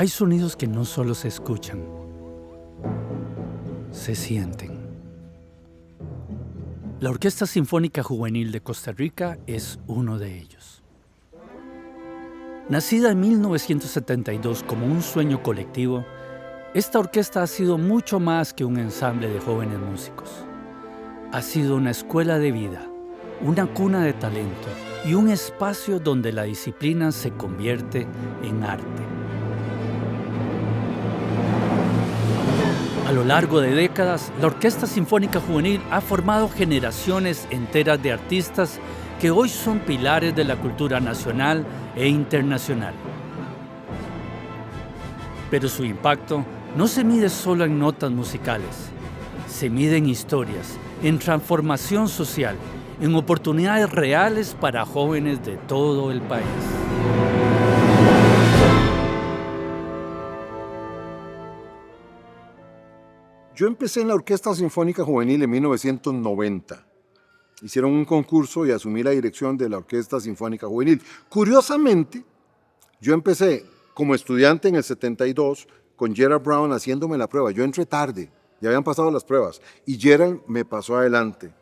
Hay sonidos que no solo se escuchan, se sienten. La Orquesta Sinfónica Juvenil de Costa Rica es uno de ellos. Nacida en 1972 como un sueño colectivo, esta orquesta ha sido mucho más que un ensamble de jóvenes músicos. Ha sido una escuela de vida, una cuna de talento y un espacio donde la disciplina se convierte en arte. A lo largo de décadas, la Orquesta Sinfónica Juvenil ha formado generaciones enteras de artistas que hoy son pilares de la cultura nacional e internacional. Pero su impacto no se mide solo en notas musicales, se mide en historias, en transformación social, en oportunidades reales para jóvenes de todo el país. Yo empecé en la Orquesta Sinfónica Juvenil en 1990. Hicieron un concurso y asumí la dirección de la Orquesta Sinfónica Juvenil. Curiosamente, yo empecé como estudiante en el 72 con Gerald Brown haciéndome la prueba. Yo entré tarde, ya habían pasado las pruebas y Gerald me pasó adelante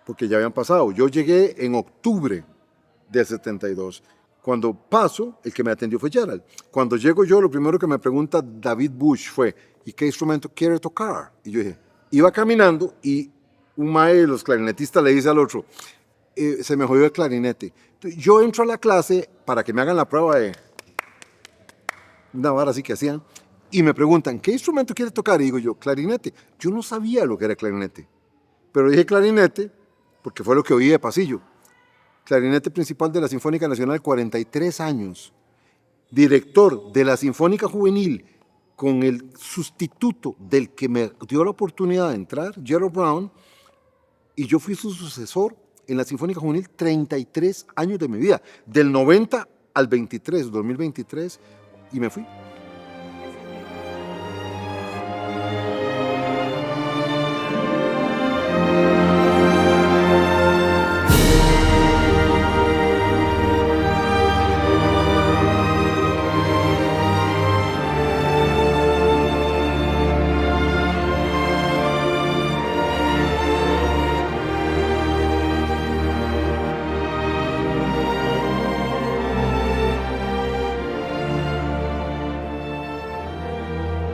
porque ya habían pasado. Yo llegué en octubre del 72. Cuando paso, el que me atendió fue Gerald. Cuando llego yo, lo primero que me pregunta David Bush fue, ¿y qué instrumento quiere tocar? Y yo dije, iba caminando y un maestro de los clarinetistas le dice al otro, se me jodió el clarinete. Entonces, yo entro a la clase para que me hagan la prueba de una vara así que hacían y me preguntan, ¿qué instrumento quiere tocar? Y digo yo, clarinete. Yo no sabía lo que era clarinete, pero dije clarinete porque fue lo que oí de pasillo. Clarinete principal de la Sinfónica Nacional, 43 años. Director de la Sinfónica Juvenil, con el sustituto del que me dio la oportunidad de entrar, Gerald Brown, y yo fui su sucesor en la Sinfónica Juvenil 33 años de mi vida, del 90 al 23, 2023, y me fui.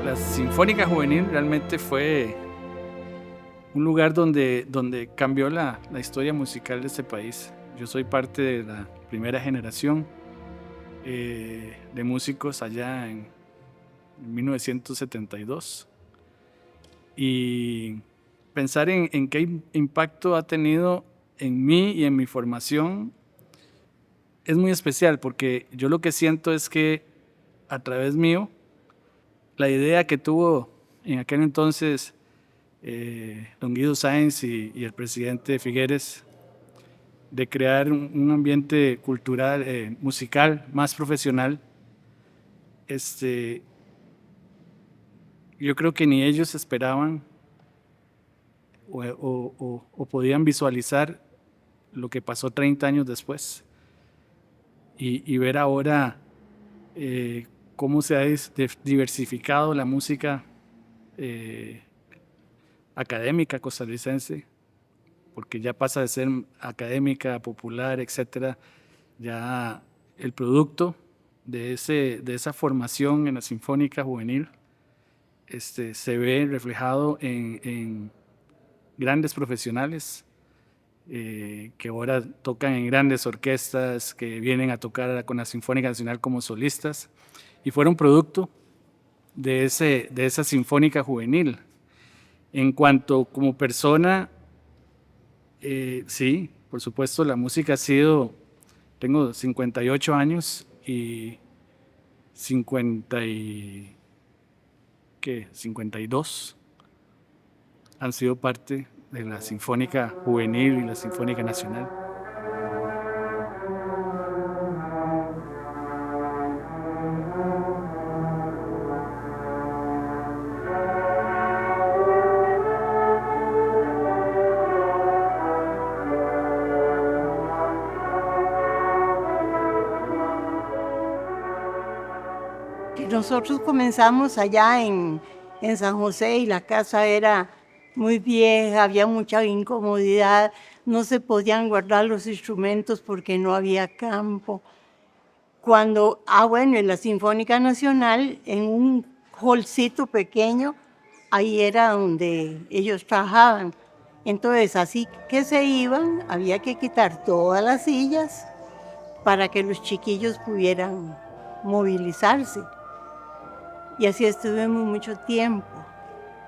La Sinfónica Juvenil realmente fue un lugar donde cambió la historia musical de este país. Yo soy parte de la primera generación de músicos allá en 1972. Y pensar en qué impacto ha tenido en mí y en mi formación es muy especial, porque yo lo que siento es que a través mío, la idea que tuvo en aquel entonces don Guido Sáenz y el presidente Figueres de crear un ambiente cultural, musical más profesional, yo creo que ni ellos esperaban o podían visualizar lo que pasó 30 años después y ver ahora cómo se ha diversificado la música académica costarricense, porque ya pasa de ser académica, popular, etcétera. Ya el producto de esa formación en la Sinfónica Juvenil se ve reflejado en grandes profesionales que ahora tocan en grandes orquestas, que vienen a tocar con la Sinfónica Nacional como solistas, y fueron producto de esa Sinfónica Juvenil. En cuanto como persona, sí, por supuesto, la música ha sido, tengo 58 años y 52 han sido parte de la Sinfónica Juvenil y la Sinfónica Nacional. nosotros comenzamos allá en San José y la casa era muy vieja, había mucha incomodidad, no se podían guardar los instrumentos porque no había campo. Bueno, en la Sinfónica Nacional, en un hallcito pequeño, ahí era donde ellos trabajaban. Entonces, así que se iban, había que quitar todas las sillas para que los chiquillos pudieran movilizarse. Y así estuvimos mucho tiempo.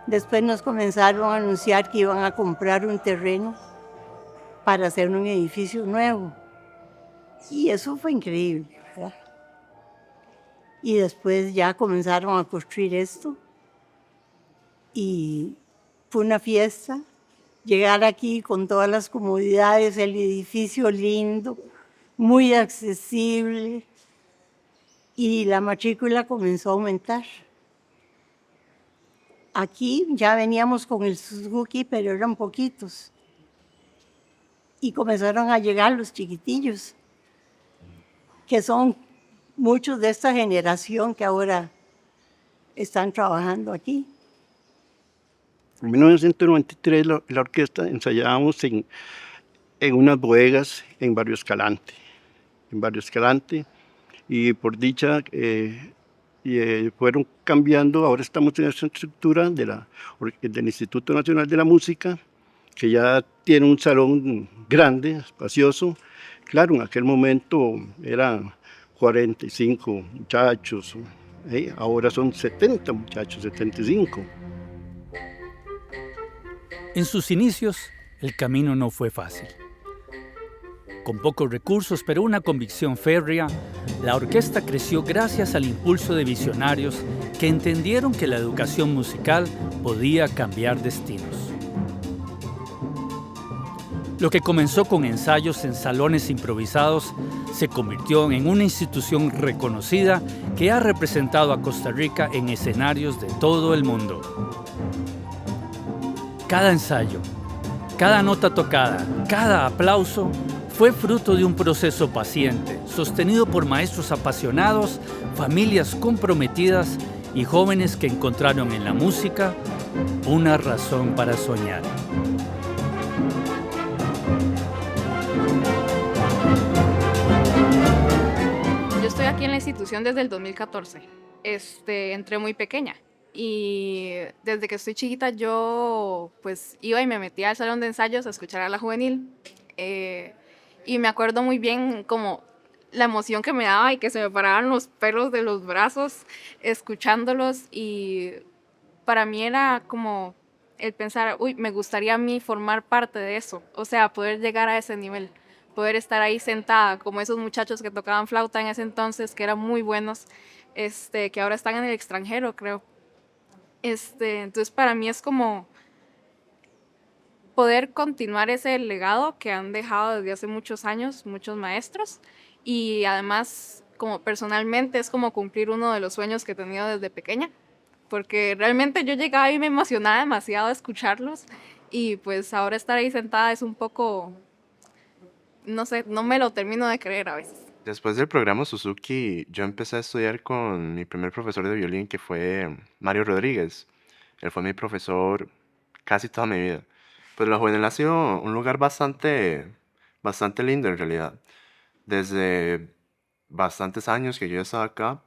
Después nos comenzaron a anunciar que iban a comprar un terreno para hacer un edificio nuevo. Y eso fue increíble, ¿verdad? Y después ya comenzaron a construir esto. Y fue una fiesta. Llegar aquí con todas las comodidades, el edificio lindo, muy accesible. Y la matrícula comenzó a aumentar. Aquí ya veníamos con el Suzuki, pero eran poquitos. Y comenzaron a llegar los chiquitillos, que son muchos de esta generación que ahora están trabajando aquí. En 1993 la orquesta ensayábamos en unas bodegas en Barrio Escalante. Y por dicha fueron cambiando, ahora estamos en esta estructura del Instituto Nacional de la Música, que ya tiene un salón grande, espacioso. Claro, en aquel momento eran 45 muchachos, ahora son 70 muchachos, 75. En sus inicios, el camino no fue fácil. Con pocos recursos, pero una convicción férrea, la orquesta creció gracias al impulso de visionarios que entendieron que la educación musical podía cambiar destinos. Lo que comenzó con ensayos en salones improvisados se convirtió en una institución reconocida que ha representado a Costa Rica en escenarios de todo el mundo. Cada ensayo, cada nota tocada, cada aplauso fue fruto de un proceso paciente, sostenido por maestros apasionados, familias comprometidas y jóvenes que encontraron en la música una razón para soñar. Yo estoy aquí en la institución desde el 2014. Entré muy pequeña y desde que estoy chiquita yo pues iba y me metía al salón de ensayos a escuchar a la juvenil. Y me acuerdo muy bien como la emoción que me daba y que se me paraban los pelos de los brazos escuchándolos, y para mí era como el pensar, me gustaría a mí formar parte de eso, o sea, poder llegar a ese nivel, poder estar ahí sentada como esos muchachos que tocaban flauta en ese entonces, que eran muy buenos, que ahora están en el extranjero, creo. Entonces para mí es como poder continuar ese legado que han dejado desde hace muchos años muchos maestros, y además como personalmente es como cumplir uno de los sueños que he tenido desde pequeña, porque realmente yo llegaba y me emocionaba demasiado de escucharlos, y pues ahora estar ahí sentada es un poco, no sé, no me lo termino de creer a veces. Después del programa Suzuki, yo empecé a estudiar con mi primer profesor de violín, que fue Mario Rodríguez. Él fue mi profesor casi toda mi vida. Pues la Juvenil ha sido un lugar bastante lindo en realidad. Desde bastantes años que yo he estado acá,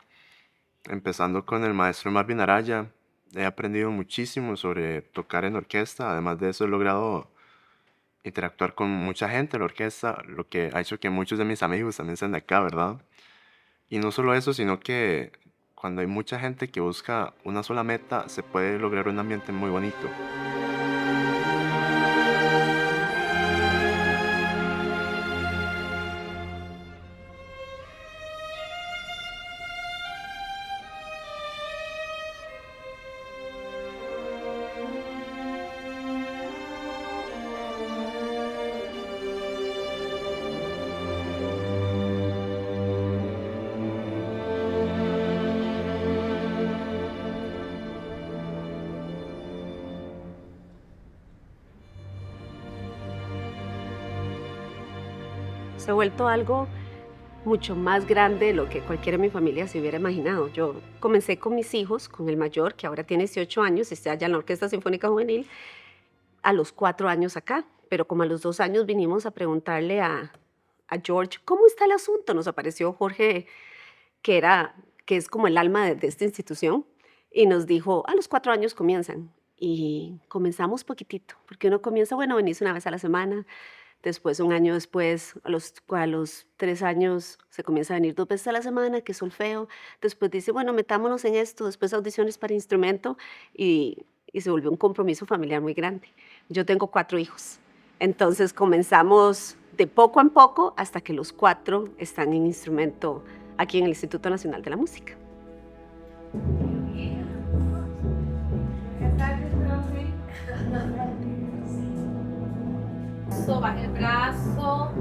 empezando con el maestro Marvin Araya, he aprendido muchísimo sobre tocar en orquesta. Además de eso, he logrado interactuar con mucha gente en la orquesta, lo que ha hecho que muchos de mis amigos también sean de acá, ¿verdad? Y no solo eso, sino que cuando hay mucha gente que busca una sola meta, se puede lograr un ambiente muy bonito. Se ha vuelto algo mucho más grande de lo que cualquiera de mi familia se hubiera imaginado. Yo comencé con mis hijos, con el mayor, que ahora tiene 18 años, está allá en la Orquesta Sinfónica Juvenil, a los 4 años acá, pero como a los 2 años vinimos a preguntarle a George, ¿cómo está el asunto? Nos apareció Jorge, que es como el alma de esta institución, y nos dijo, a los 4 años comienzan. Y comenzamos poquitito, porque uno comienza, bueno, venís una vez a la semana, después, un año después, a los 3 años, se comienza a venir 2 veces a la semana, que es solfeo. Después dice, bueno, metámonos en esto, después audiciones para instrumento, y se volvió un compromiso familiar muy grande. Yo tengo 4 hijos, entonces comenzamos de poco en poco hasta que los 4 están en instrumento aquí en el Instituto Nacional de la Música. Baja el brazo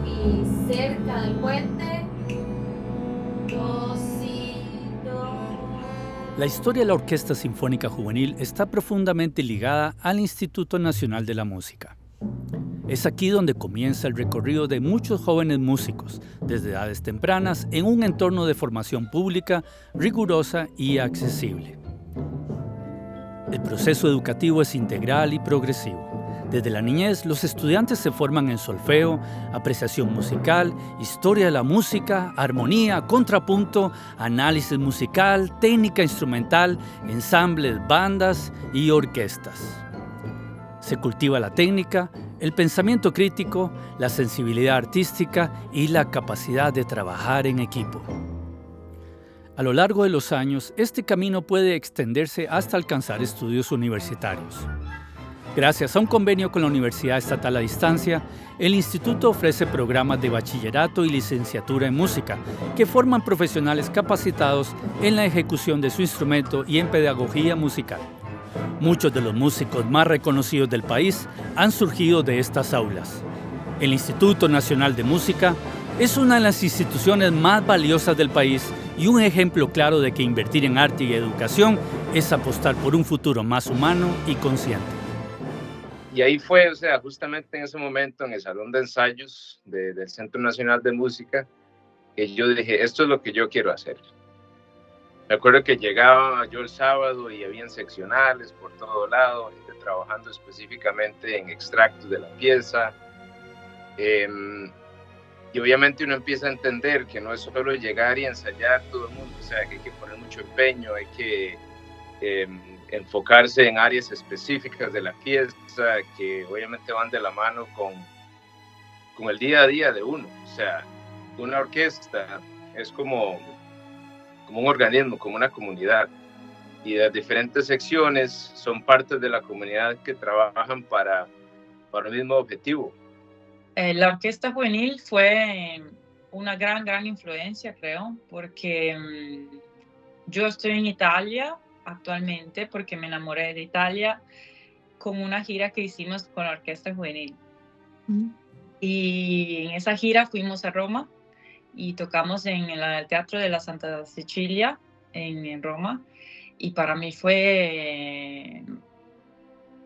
y cerca del puente. La historia de la Orquesta Sinfónica Juvenil está profundamente ligada al Instituto Nacional de la Música. Es aquí donde comienza el recorrido de muchos jóvenes músicos, desde edades tempranas, en un entorno de formación pública, rigurosa y accesible. El proceso educativo es integral y progresivo. Desde la niñez, los estudiantes se forman en solfeo, apreciación musical, historia de la música, armonía, contrapunto, análisis musical, técnica instrumental, ensambles, bandas y orquestas. Se cultiva la técnica, el pensamiento crítico, la sensibilidad artística y la capacidad de trabajar en equipo. A lo largo de los años, este camino puede extenderse hasta alcanzar estudios universitarios. Gracias a un convenio con la Universidad Estatal a Distancia, el instituto ofrece programas de bachillerato y licenciatura en música que forman profesionales capacitados en la ejecución de su instrumento y en pedagogía musical. Muchos de los músicos más reconocidos del país han surgido de estas aulas. El Instituto Nacional de Música es una de las instituciones más valiosas del país y un ejemplo claro de que invertir en arte y educación es apostar por un futuro más humano y consciente. Y ahí fue, justamente en ese momento, en el salón de ensayos del Centro Nacional de Música, que yo dije, esto es lo que yo quiero hacer. Me acuerdo que llegaba yo el sábado y habían seccionales por todo lado, gente trabajando específicamente en extractos de la pieza. Y obviamente uno empieza a entender que no es solo llegar y ensayar todo el mundo, que hay que poner mucho empeño, hay que enfocarse en áreas específicas de la pieza que obviamente van de la mano con el día a día de uno. Una orquesta es como un organismo, como una comunidad, y las diferentes secciones son partes de la comunidad que trabajan para el mismo objetivo. La Orquesta Juvenil fue una gran influencia, creo, porque yo estoy en Italia actualmente porque me enamoré de Italia con una gira que hicimos con la Orquesta Juvenil. Y en esa gira fuimos a Roma y tocamos en el Teatro de la Santa Cecilia en Roma, y para mí fue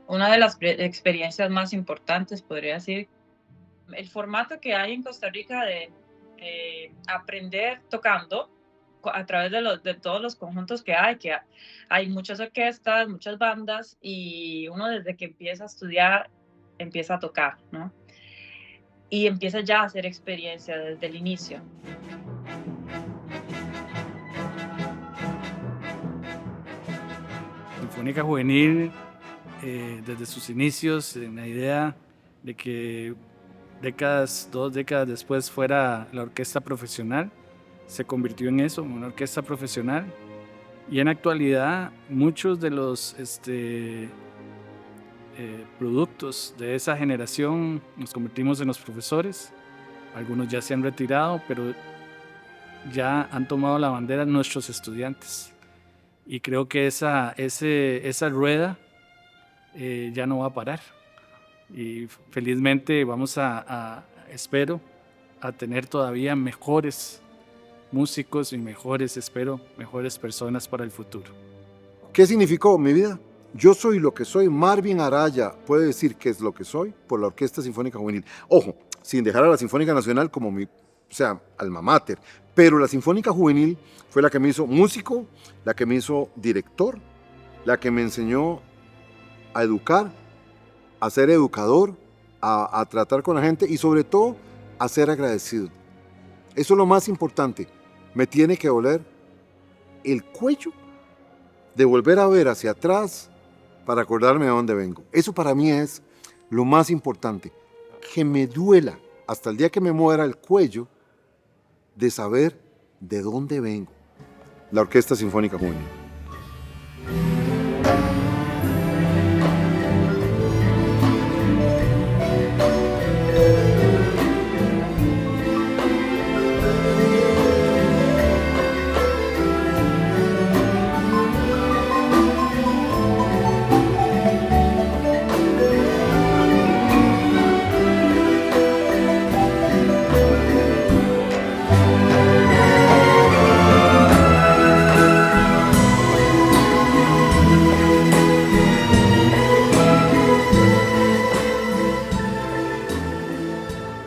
una de las experiencias más importantes, podría decir. El formato que hay en Costa Rica de aprender tocando a través de todos los conjuntos que hay muchas orquestas, muchas bandas, y uno desde que empieza a estudiar empieza a tocar, ¿no? Y empieza ya a hacer experiencia desde el inicio. Sinfónica Juvenil, desde sus inicios, en la idea de que 2 décadas después fuera la orquesta profesional, se convirtió en eso, una orquesta profesional, y en la actualidad muchos de los productos de esa generación nos convertimos en los profesores. Algunos ya se han retirado, pero ya han tomado la bandera nuestros estudiantes, y creo que esa rueda ya no va a parar, y felizmente vamos espero a tener todavía mejores músicos y mejores personas para el futuro. ¿Qué significó mi vida? Yo soy lo que soy. Marvin Araya puede decir qué es lo que soy por la Orquesta Sinfónica Juvenil. Ojo, sin dejar a la Sinfónica Nacional como mi o sea, alma mater. Pero la Sinfónica Juvenil fue la que me hizo músico, la que me hizo director, la que me enseñó a educar, a ser educador, a tratar con la gente y sobre todo a ser agradecido. Eso es lo más importante. Me tiene que doler el cuello de volver a ver hacia atrás para acordarme de dónde vengo. Eso para mí es lo más importante. Que me duela hasta el día que me muera el cuello de saber de dónde vengo. La Orquesta Sinfónica Juvenil.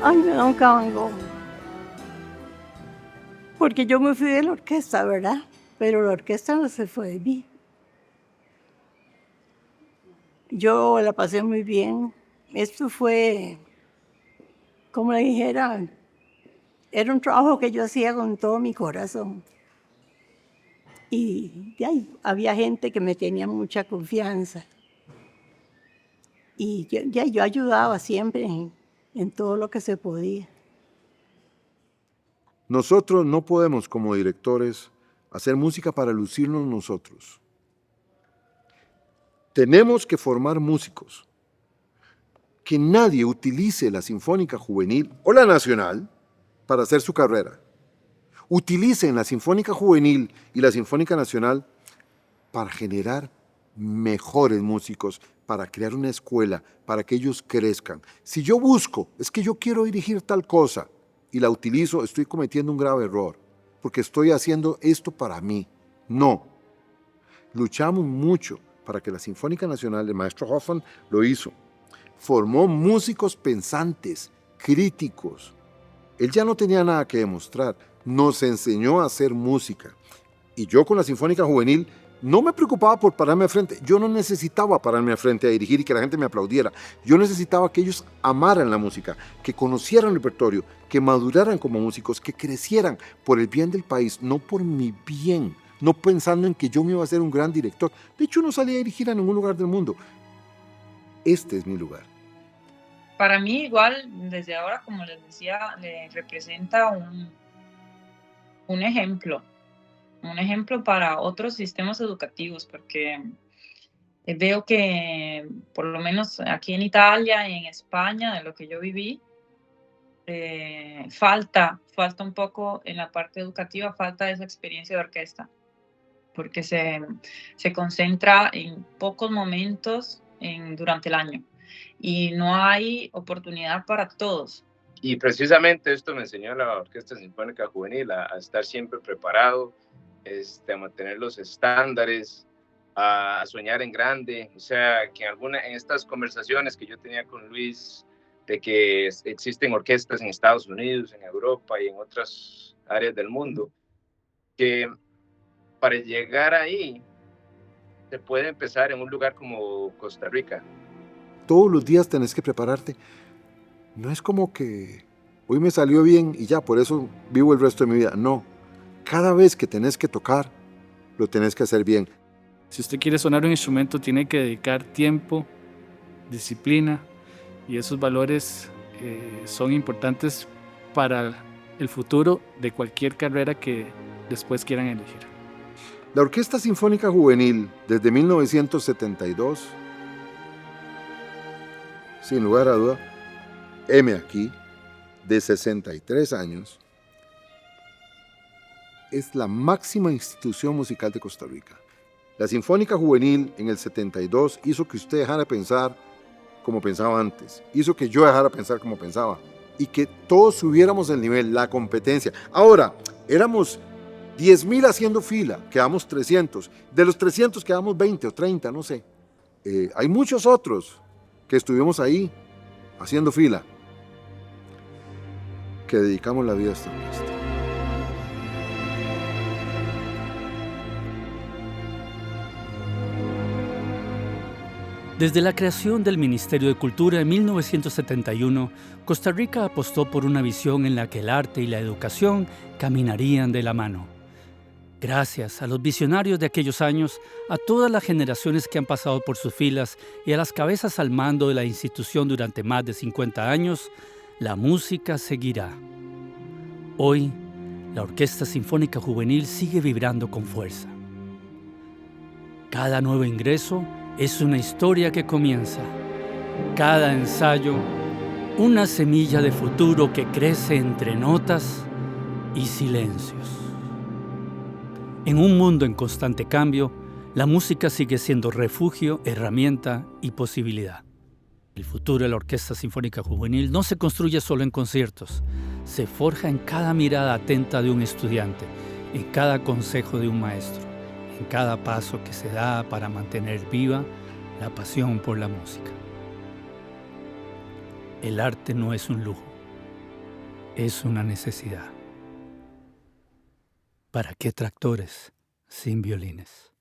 Ay, me da un cabangón. Porque yo me fui de la orquesta, ¿verdad? Pero la orquesta no se fue de mí. Yo la pasé muy bien. Esto fue, como le dijera, era un trabajo que yo hacía con todo mi corazón. Y había gente que me tenía mucha confianza. Y yo ayudaba siempre en todo lo que se podía. Nosotros no podemos, como directores, hacer música para lucirnos nosotros. Tenemos que formar músicos. Que nadie utilice la Sinfónica Juvenil o la Nacional para hacer su carrera. Utilicen la Sinfónica Juvenil y la Sinfónica Nacional para generar mejores músicos, para crear una escuela, para que ellos crezcan. Si yo busco, es que yo quiero dirigir tal cosa y la utilizo, estoy cometiendo un grave error, porque estoy haciendo esto para mí. No. Luchamos mucho para que la Sinfónica Nacional, el maestro Hoffmann lo hizo. Formó músicos pensantes, críticos. Él ya no tenía nada que demostrar. Nos enseñó a hacer música. Y yo con la Sinfónica Juvenil no me preocupaba por pararme al frente. Yo no necesitaba pararme al frente a dirigir y que la gente me aplaudiera. Yo necesitaba que ellos amaran la música, que conocieran el repertorio, que maduraran como músicos, que crecieran por el bien del país, no por mi bien, no pensando en que yo me iba a ser un gran director. De hecho, no salí a dirigir a ningún lugar del mundo. Este es mi lugar. Para mí, igual, desde ahora, como les decía, le representa un ejemplo para otros sistemas educativos, porque veo que, por lo menos aquí en Italia y en España, de lo que yo viví, falta un poco en la parte educativa, falta esa experiencia de orquesta, porque se concentra en pocos momentos durante el año y no hay oportunidad para todos. Y precisamente esto me enseñó la Orquesta Sinfónica Juvenil, a estar siempre preparado, a mantener los estándares, a soñar en grande. O sea, que en estas conversaciones que yo tenía con Luis, de que existen orquestas en Estados Unidos, en Europa y en otras áreas del mundo, que para llegar ahí se puede empezar en un lugar como Costa Rica. Todos los días tenés que prepararte. No es como que hoy me salió bien y ya, por eso vivo el resto de mi vida. No. Cada vez que tenés que tocar, lo tenés que hacer bien. Si usted quiere sonar un instrumento, tiene que dedicar tiempo, disciplina, y esos valores son importantes para el futuro de cualquier carrera que después quieran elegir. La Orquesta Sinfónica Juvenil, desde 1972, sin lugar a duda, heme aquí, de 63 años, es la máxima institución musical de Costa Rica. La Sinfónica Juvenil en el 72 hizo que usted dejara de pensar como pensaba antes, hizo que yo dejara de pensar como pensaba y que todos subiéramos el nivel, la competencia. Ahora, éramos 10,000 haciendo fila, quedamos 300. De los 300 quedamos 20 o 30, no sé. Hay muchos otros que estuvimos ahí haciendo fila. que dedicamos la vida a esta orquesta. Desde la creación del Ministerio de Cultura en 1971, Costa Rica apostó por una visión en la que el arte y la educación caminarían de la mano. Gracias a los visionarios de aquellos años, a todas las generaciones que han pasado por sus filas y a las cabezas al mando de la institución durante más de 50 años, la música seguirá. Hoy, la Orquesta Sinfónica Juvenil sigue vibrando con fuerza. Cada nuevo ingreso es una historia que comienza. Cada ensayo, una semilla de futuro que crece entre notas y silencios. En un mundo en constante cambio, la música sigue siendo refugio, herramienta y posibilidad. El futuro de la Orquesta Sinfónica Juvenil no se construye solo en conciertos, se forja en cada mirada atenta de un estudiante, en cada consejo de un maestro, en cada paso que se da para mantener viva la pasión por la música. El arte no es un lujo, es una necesidad. ¿Para qué tractores sin violines?